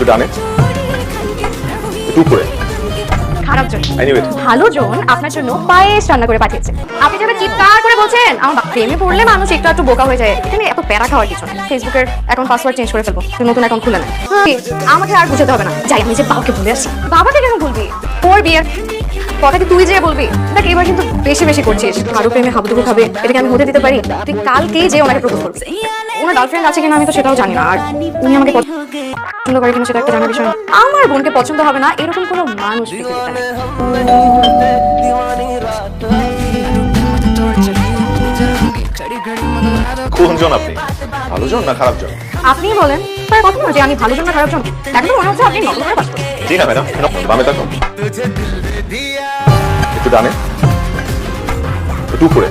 ডানে, একটু উপরে। খারাপ জন, Anyway. ভালো জন আপনার জন্য পায়েস রান্না করে পাঠিয়েছে। আপনি যাবে চিৎকার করে বলছেন আমার প্রেমে পড়লে মানুষ একটু একটু বোকা হয়ে যায়, এখানে এত প্যারা খাওয়ার কিছু না। ফেসবুকের অ্যাকাউন্ট পাসওয়ার্ড চেঞ্জ করে ফেলবো, তুই নতুন অ্যাকাউন্ট খুলে না। আমাকে আর বুঝাতে হবে না, যাই আমি যে বাবাকে বলে আসি। বাবাকে কেন বলবি? ওর বিয়ের কথা কি তুই যে বলবি? দেখ এবার কিন্তু বেশি বেশি করছিস, কারো প্রেমে হাবুডুবু খাবে, এটাকে আমি হতে দিতে পারি? তুই কালকেই যে ওনাকে প্রপোজ করবি। ওনার গার্লফ্রেন্ড আছে কিনা আমি তো সেটাও জানি না, আর উনি আমাকে পছন্দ করে কিনা সেটা একটা জানার বিষয়। আমার বোনকে পছন্দ হবে না এরকম কোনো মানুষ পৃথিবীতে নেই। কোন জন আপনি? ভালো জন না খারাপ জন? আপনি বলেন তার কথা না যে আমি ভালো জন না খারাপ জন। এখন মনে হচ্ছে আপনি নকল করে বাস করছেন। জি না ম্যাডাম, বামে থাকুন, একটু ডানে, একটু উপরে।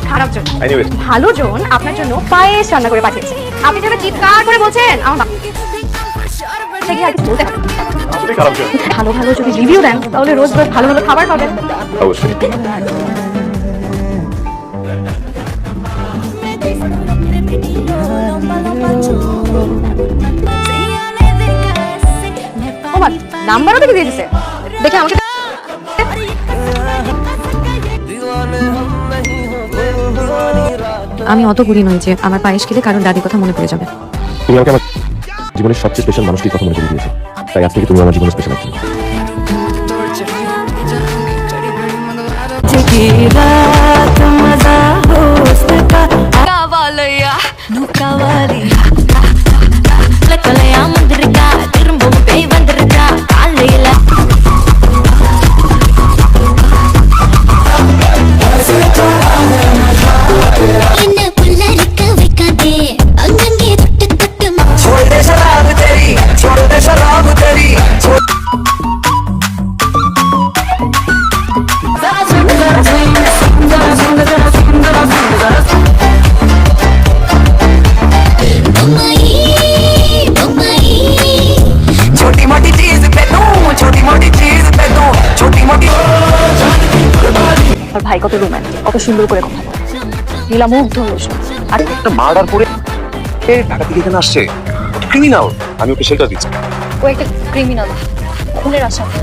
খারাপ জন, Anyway. ভালো জন আপনার জন্য পায়েস রান্না করে পাঠিয়েছে। আপনি যাবে চিৎকার করে বলছেন আমার কি আর কিছু বলতে হবে? আসলে খারাপ জন। ভালো ভালো যদি রিভিউ দেন তাহলে রোজ রোজ ভালো ভালো খাবার পাবেন। অবশ্যই। ও মা, নাম্বারও থেকে দিয়ে দিছে। দেখে আমাকে আমি অত গুলি নই যে আমার পায়েস খেলে কারণ দাদির কথা মনে পড়ে যাবে। তুমি আমাকে আমার জীবনের সবচেয়ে স্পেশাল মানুষটির কথা মনে করে দিয়েছো, তাই আজ থেকে তুমি আমার জীবনের স্পেশাল একজন। আর ভাই কত রোম্যান্টিক, কত সুন্দর করে কথা বলে, নীলামুগ্ধ হয়েছে। আর একটা মার্ডার করে ঢাকা থেকে এখানে আসছে, ক্রিমিনাল। আমি ওকে শেল্টার দিচ্ছি। ও একটা ক্রিমিনাল, খুনের আসামি।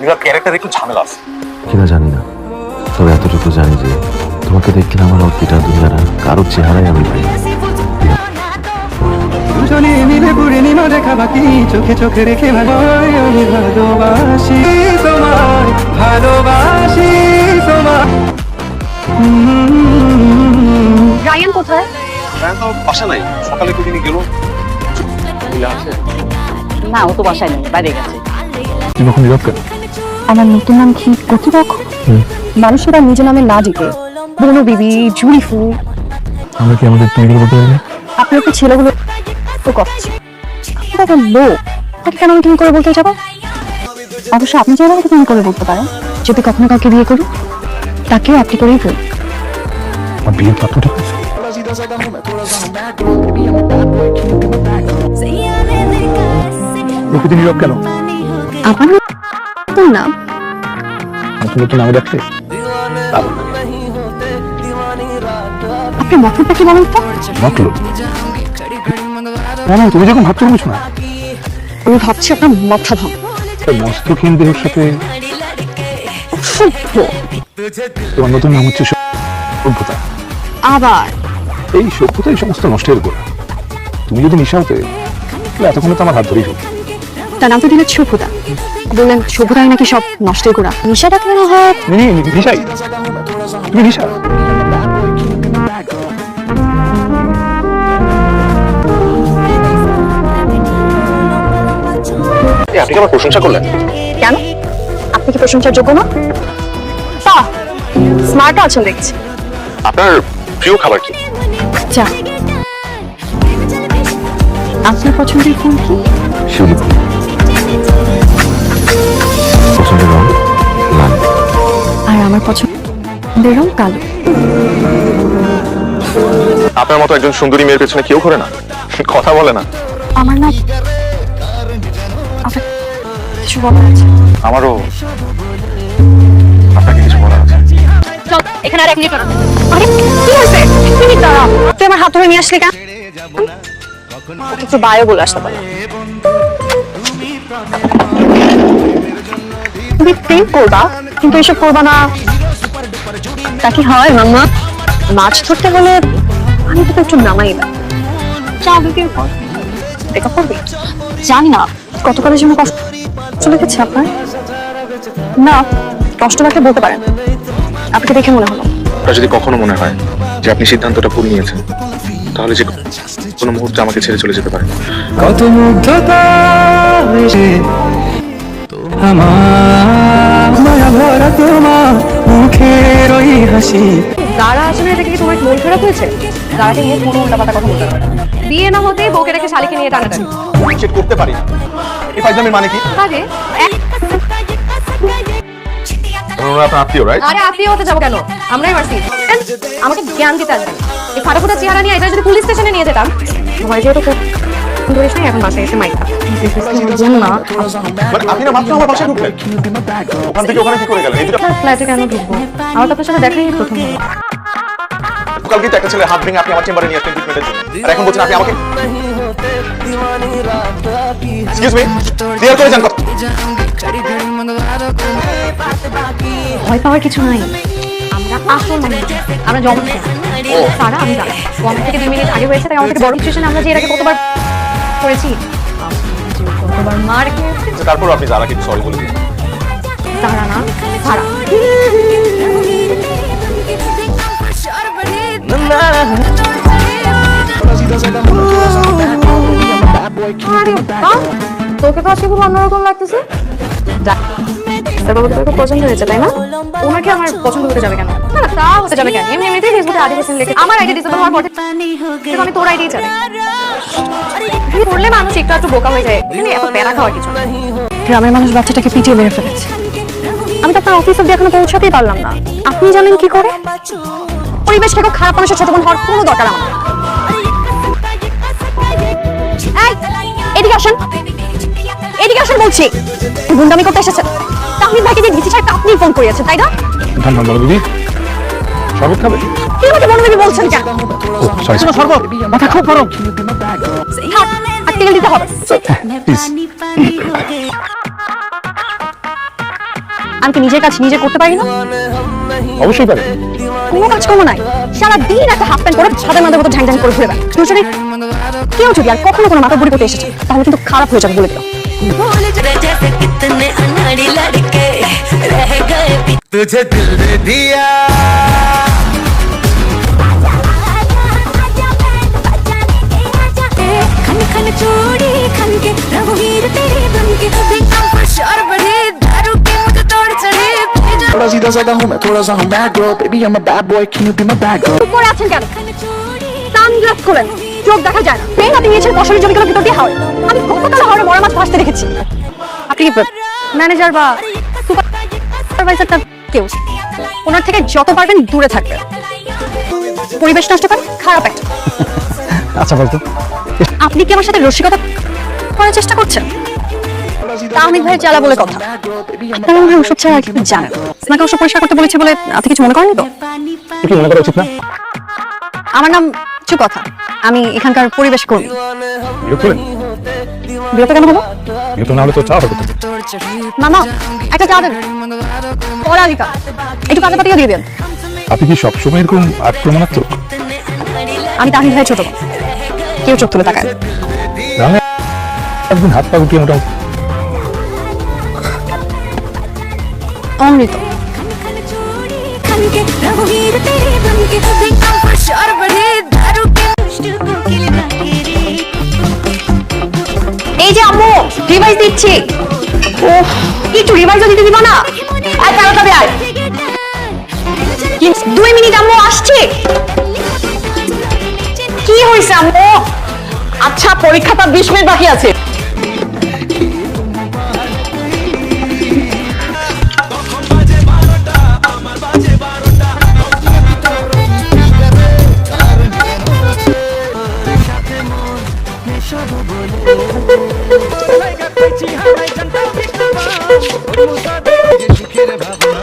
নীলার ক্যারেক্টার একটু ঝামেলা আছে কিনা জানি না, তবে এতটুকু জানি যে তোমাকে দেখলে আমার অর্পিতা দুনিয়ার কারোর চেহারাই আমি পাই। দুজনে মিলে পূর্ণিমা দেখা বাকি, চোখে চোখে রেখে ভালোই আমি ভালোবাসি তোমায়, ভালোবাসি তোমায়। রায়ান কোথায়? তো বাসা নাই, সকালে কোদিনই গেল। না, ও তো বাসায় নেই, বাইরে গেছে। তুমি কখন নীরব কেন? আমার নতুন নাম কি কর্তৃপক্ষ? মানুষেরা নিজের নামে না দিতে বনো বিবি, জুড়ি ফুল। আমরা কি আমাদের তৈরি করতে পারি না? আপনার কি ছেলেগুলো তো করছে আপনার লোক, তাকে কেন আমি তুমি করে বলতে যাবো? অবশ্য আপনি চাইলে আমাকে তুমি করে বলতে পারেন। যদি কখনো কাউকে বিয়ে করি তাকেও আপনি করেই ফেলি। আমার বিয়ের পাত্র ঠিক আছে? প্রকৃতি নীরব কেন? আমার নতুন নাম নতুন নতুন নামে ডাকছে। আপনার মতলবটা কি বলেন তো? মতলব? না না, তুমি যখন ভাবছো কিছু না। আমি ভাবছি আপনার মাথা ভাব মস্তহীন দেহের সাথে অসভ্য। তোমার নতুন নাম হচ্ছে সভ্যতা। আবার এই সভ্যতাই সমস্ত নষ্টের গোড়া। তুমি যদি নিশা হতে তাহলে এতক্ষণ তো আমার হাত ধরেই হতো। তার নাম তো দিলে সভ্যতা, বললেন সভ্যতাই নাকি সব নষ্টের গোড়া। নিশাটা কেন হয়? নিশাই? তুমি নিশা? আপনি কি আমার প্রশংসা করলেন? কেন? আপনি কি প্রশংসার যোগ্য না? স্মার্ট আছেন দেখছি। আপনার প্রিয় খাবার কি? আচ্ছা, আপনার পছন্দের ফুল কি? শিউলি ফুল। পছন্দের রং লাল। আর আমার পছন্দের রং কালো। আপনার মতো একজন সুন্দরী মেয়ের পেছনে কেউ ঘোরে না, কথা বলে না। আমার না আপনার কিছু বলার আছে। আমারও আপনাকে কিছু বলার আছে। চল, এখানে আর এক মিনিট না। আরে কি হয়েছে? মিনিট দাঁড়াও। তুই আমার হাত ধরে নিয়ে আসলি কেন? একটু বায়ো বলে আসতে পারো। তুমি প্রেম করবা কিন্তু এসব করবা না, তা কি হয় মাম্মা? মাছ ধরতে হলে আমি তো একটু নামাই না। দেখা করবি? জানি না গতকালের জন্য কষ্ট লেগেছে আপনার? না, কষ্ট লাগলে বলতে পারেন। আপনাকে দেখে মনে হলো। আর যদি কখনো মনে হয় যে আপনি সিদ্ধান্তটা ভুল নিয়েছেন, তাহলে যে কোনো মুহূর্তে আমাকে ছেড়ে চলে যেতে পারেন। কত মুগ্ধতা এসে আমার মায়া ভরা তোমার মুখের ওই হাসি। যারা আসলে এটা কি তোমার মন খারাপ হয়েছে? যারাকে নিয়ে কোনো উল্টাপাল্টা কথা বলতে পারে। বিয়ে না হতেই বউকে রেখে শালিকে নিয়ে টানাটানি। চেক করতে পারি না এই ফাইজলামের মানে কি? আগে ওরা আপনার আত্মীয়, রাইট? আরে আত্মীয় হতে যাবো কেন? আমরাই মারছি। আমাকে জ্ঞান দিতে আসবে। এই ফাটাফুটা চেহারা নিয়ে এটা যদি পুলিশ স্টেশনে নিয়ে যেতাম, ভয় যেহেতু খুব ধরিস না, এখন বাসায় এসে মাইকা না। মানে আপনি না মাত্র আমার বাসায় ঢুকলেন, ওখান থেকে ওখানে কি করে গেলেন? এই দুটো ফ্ল্যাটে কেন ঢুকবো? আমার তো আপনার সাথে দেখাই প্রথম হলো। কালকে তো একটা ছেলের হাত ভেঙে আপনি আমার চেম্বারে নিয়ে আসলেন ট্রিটমেন্টের জন্য, আর এখন বলছেন আপনি আমাকে এক্সকিউজ মি, ক্লিয়ার করে যান কথা। ভয় পাওয়ার কিছু নাই। আমরা আসল মানুষ, আমরা জমজ না। ও সারা আমি জানি আমার থেকে 2 মিনিট আগে হয়েছে, তাই আমার থেকে বড় সিচুয়েশন আমরা যে এর আগে কতবার করেছি, কতবার মার খেয়েছি। তারপর আপনি যারা কিছু সরি বলে দিন। সারা না সারা। আরে বাহ, তোকে তো আজকে খুব অন্যরকম লাগতেছে। তারপর তোকে পছন্দ হয়েছে তাই না? ওনাকে আমার পছন্দ হতে যাবে কেন? না না, তা হতে যাবে কেন? এমনি এমনিতেই ফেসবুকে আদি হোসেন লিখে আমার আইডি দিতে হওয়ার পর থেকে আমি তোর আইডি চালাই। পড়লে মানুষ একটু একটু বোকা হয়ে যায়, এখানে এত প্যারা খাওয়ার কিছু না। গ্রামের মানুষ বাচ্চাটাকে পিটিয়ে মেরে ফেলেছে। আমি তো আপনার অফিস অব্দি এখনো পৌঁছাতেই পারলাম না। আপনি জানেন কি করে? পরিবেশ থেকে খারাপ মানুষের ছোট বোন হওয়ার কোনো দরকার আমার। এই, এদিকে আসেন, এদিকে আসেন বলছি। গুন্ডামি করতে এসেছেন? তাহমিদ ভাইকে দিয়ে ডিসি সাহেব আপনি ফোন করিয়েছেন তাই না? ধন্যবাদ বলো দিদি, শরবত খাবে? কি আমাকে বন্ধু বলছেন কেন? সরি শরবত, মাথা খুব গরম। আর্টিকেল দিতে হবে। আমি কি নিজের কাজ নিজে করতে পারি না? অবশ্যই পারে। কোনো কাজ কর্ম নাই, সারাদিন একটা হাফ প্যান্ট পরে ছাদের মধ্যে মতো ঝ্যাং ঝ্যাং করে ঘুরে বেড়ায়। যদি কেউ যদি আর কখনো কোনো মাথা বুড়ি করতে এসেছে, তাহলে কিন্তু খারাপ হয়ে যাবে বলে দিলাম। तुझे दिल दे दिया खन खन चूड़ी खन के रघुवीर तेरे बन के देखा शोर बढ़े दारू के मुझे तोड़ चढ़े थोड़ा सीधा साधा हूँ मैं, थोड़ा सा हूँ bad girl, baby I'm a bad boy, can you be my bad girl? উপরে আছেন কেন? সানগ্লাস খোলেন, চোখ দেখা যায় না। ট্রেন আপনি নিয়েছেন ফসলের জমিগুলো ভিতর দিয়ে হাওড়ে। আমি কতকাল হাওড়ে মরা মাছ ভাসতে দেখেছি। আপনি কি ম্যানেজার বা সুপারভাইজারটা কেউ? ওনার থেকে যত পারবেন দূরে থাকবেন। পরিবেশ নষ্ট করেন, খারাপ একটা। আচ্ছা বলতো, আপনি কি আমার সাথে রসিকতা করার চেষ্টা করছেন? তাহমিদ ভাই চালা বলে কথা। আপনারা মনে হয় ওসব ছাড়া আর কিছু জানেন। আপনাকে ওসব পরিষ্কার করতে বলেছে বলে আপনি কিছু মনে করেন তো? কি মনে করা উচিত না? আমার নাম চুকথা, আমি এখানকার পরিবেশ কর্মী। বিরক্ত হলেন? বিরক্ত কেন হবো? বিরক্ত না হলে তো চা হবে। মামা একটা চা দেন, পড়ালিকা একটু কাজে পাঠিয়ে দিয়ে দেন। আপনি কি সবসময় এরকম আক্রমণাত্মক? আমি তাহমিদ ভাই ছোট বোন, কেউ চোখ তুলে তাকায়। রাঙা একদিন হাত পা গুটিয়ে মোটামুটি অমৃত। खन के रघुवीर तेरे बन के देखा शोर बढ़े दारू के मुश्किल को खिलवा रे এই যে আম্মু রিভাইজ দিচ্ছি। ওহ, একটু রিভাইজও দিতে দিব না? আয় তাড়াতাড়ি আয়। 2 মিনিট আম্মু আসছি। কি হয়েছে আম্মু? আচ্ছা পরীক্ষাটা 20 মিনিট বাকি আছে। সুখের ভাবনা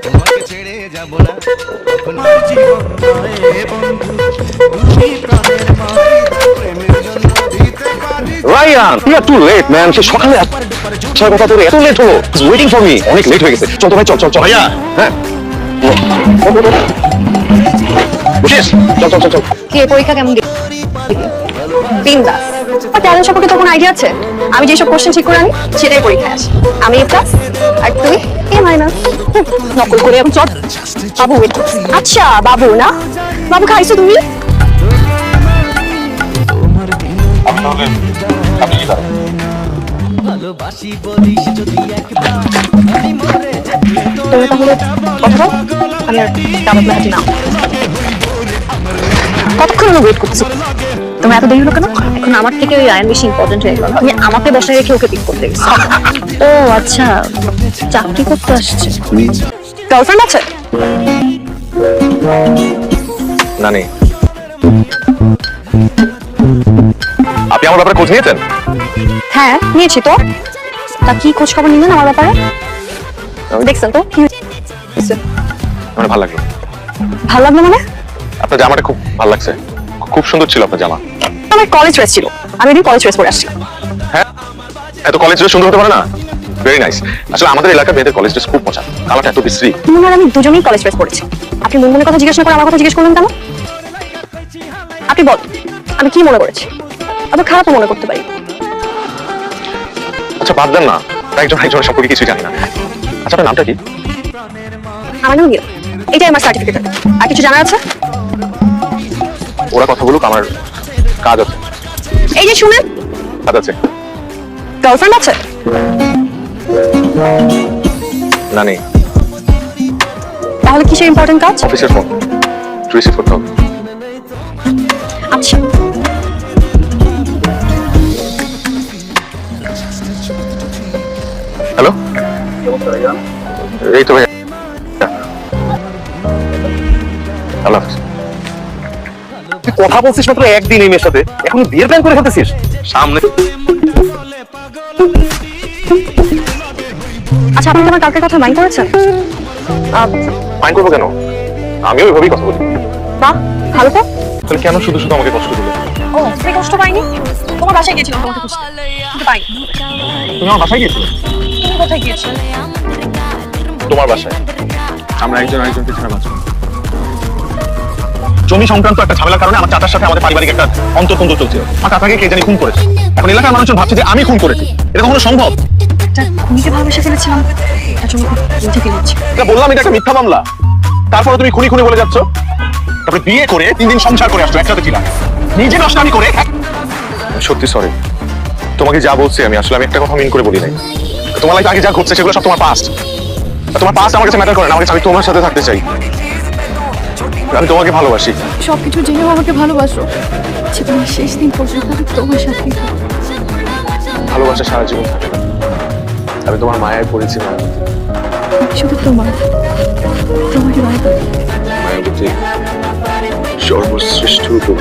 তোমাকে ছেড়ে যাব না জীবন বন্ধু তুমি প্রাণ Ryan you are too late man সে সকালে আসার কথা তোর এত লেট হলো ওয়েটিং ফর মি অনেক লেট হয়ে গেছে চল তো ভাই চল চল চল ভাইয়া হ্যাঁ বুঝিস চল চল চল চল কে পরীক্ষা কেমন গেল? বিন্দাস। আর ট্যালেন্ট সম্পর্কে তোর কোনো আইডিয়া আছে? আমি যেসব কোশ্চেন ঠিক করে আনি সেটাই পরীক্ষায় আসে। আমি A+ আর তুই A-। নকল করে এখন চট বাবু wait করছে। আচ্ছা বাবু না, বাবু খাইছো তুমি? তুমি তাহলে কথা বল, আমি আর কাবাব মেহাদি না। কতক্ষণ আমি ওয়েট করতেছি, তুমি এত দেরি হলো কেন? এখন আমার থেকে ওই আয়ন বেশি ইম্পর্টেন্ট হয়ে গেল। তুমি আমাকে বসায় রেখে ওকে পিক করতে গেছো। ও আচ্ছা, চাকরি করতে আসছে। গার্লফ্রেন্ড আছে? না নেই। আপনি আমার ব্যাপারে খোঁজ নিয়েছেন? হ্যাঁ নিয়েছি তো। তা কি খোঁজ খবর নিলেন আমার ব্যাপারে? দেখছেন তো কি হয়েছে? আমার ভালো লাগলো। ভালো লাগলো মানে? আপনার জামাটা খুব ভালো লাগছে, খুব সুন্দর ছিল আপনার জামা। আমার কলেজ ড্রেস ছিল, আমি এদিন কলেজ ড্রেস পরে আসছি। হ্যাঁ, এত কলেজ ড্রেস সুন্দর হতে পারে না? Very nice. আসলে আমাদের এলাকার মেয়েদের কলেজ ড্রেস খুব মজা, কালারটা এত বিশ্রী। মুনমুন আর আমি দুজনেই কলেজ ড্রেস পরেছি। আপনি মুনমুনের কথা জিজ্ঞেস না করে আমার কথা জিজ্ঞেস করলেন কেন? আপনি বল, আমি কি মনে করেছি? আবার খারাপও মনে করতে পারি। আচ্ছা বাদ দেন না, একজন একজনের সম্পর্কে কিছুই জানি না। আচ্ছা আপনার নামটা কি? আমার নাম গিয়ে এটাই আমার সার্টিফিকেট। আর কিছু জানার আছে? ওরা কথা বলুক, আমার কাজ আছে। এই যে শুনেন, কাজ আছে। গার্লফ্রেন্ড আছে? না নেই। তাহলে কিসের ইম্পর্টেন্ট কাজ? অফিসের ফোন রিসিভ করতে হবে। আচ্ছা হ্যালো, এই তো ভাই। আল্লাহ হাফেজ। তুই কথা বলছিস মাত্র একদিন এই মেয়ের সাথে এখন বিয়ের প্ল্যান করে ফেলতেছিস সামনে আচ্ছা, আপনি কি আমার কালকের কথা মাইন্ড করেছেন? মাইন্ড করবো কেন? আমিও ওইভাবেই কথা বলি। বাহ ভালো তো। তাহলে কেন শুধু শুধু আমাকে কষ্ট দিলে? ও তুমি কষ্ট পাইনি? তোমার বাসায় গিয়েছিলাম তোমাকে খুঁজতে, কিন্তু পাইনি। তুমি আমার বাসায় গিয়েছিলে? তুমি কোথায় গিয়েছিলে? তোমার বাসায়। আমরা একজন আরেকজনকে ছাড়া বাঁচব। জমি সংক্রান্ত একটা ঝামেলার কারণে আমার চাচার সাথে আমাদের পারিবারিক একটা অন্তর্কন্দ চলছিল। আমার চাচাকে কে জানি খুন করেছে। এখন এলাকার মানুষজন ভাবছে যে আমি খুন করেছি। এটা কখনো সম্ভব? খুনিকে ভালোবেসে ফেলেছিলাম, তার জন্য খুব বুঝে ফিল হচ্ছে। এটা বললাম এটা একটা মিথ্যা মামলা, তারপরে তুমি খুনি খুনি বলে যাচ্ছ। তারপরে বিয়ে করে 3 দিন সংসার করে আসছো, একসাথে ছিলাম, নিজে নষ্ট আমি করে। সত্যি সরি, তোমাকে যা বলছি আমি আসলে একটা কথা মিন করে বলি নাই। তোমার লাইফে আগে যা ঘটছে সেগুলো সব তোমার পাস্ট। তোমার পাস্ট আমার কাছে ম্যাটার করে না। আমার কাছে আমি তোমার সাথে থাকতে চাই, আমি তোমাকে ভালোবাসি। সবকিছু জেনেও আমাকে ভালোবাসো, জীবনের শেষ দিন পর্যন্ত আমি তোমার সাথেই থাকবো। ভালোবাসা সারা জীবন থাকে না, আমি তোমার মায়ায় পড়েছি। শুধু তোমার তোমাকে ভালো মায়াবতী সর্বশ্রেষ্ঠ উপভোগ।